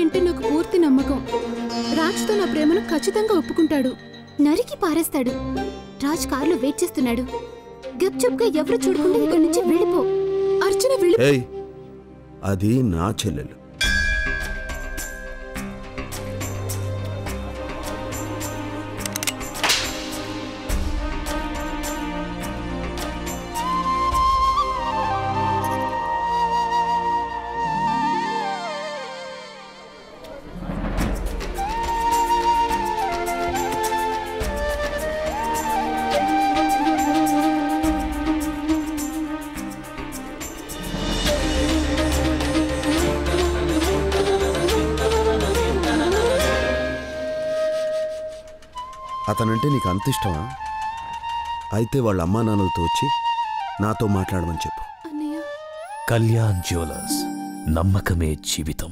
అంటే నాకు పూర్తి నమ్మకం. రాజ్తో నా ప్రేమను ఖచ్చితంగా ఒప్పుకుంటాడు. నరికి పారేస్తాడు. రాజ్ కారులో వెయిట్ చేస్తున్నాడు. గప్చుప్గా ఎవరు చూడకుండా ఇక్కడి నుంచి వెళ్ళిపో. అర్చన వెళ్ళి. అది నా చెల్లెలు. అతనంటే నీకు అంత ఇష్టమా? అయితే వాళ్ళ అమ్మా నాన్నలతో వచ్చి నాతో మాట్లాడమని చెప్పు. కళ్యాణ్ జ్యువెలర్స్, నమ్మకమే జీవితం.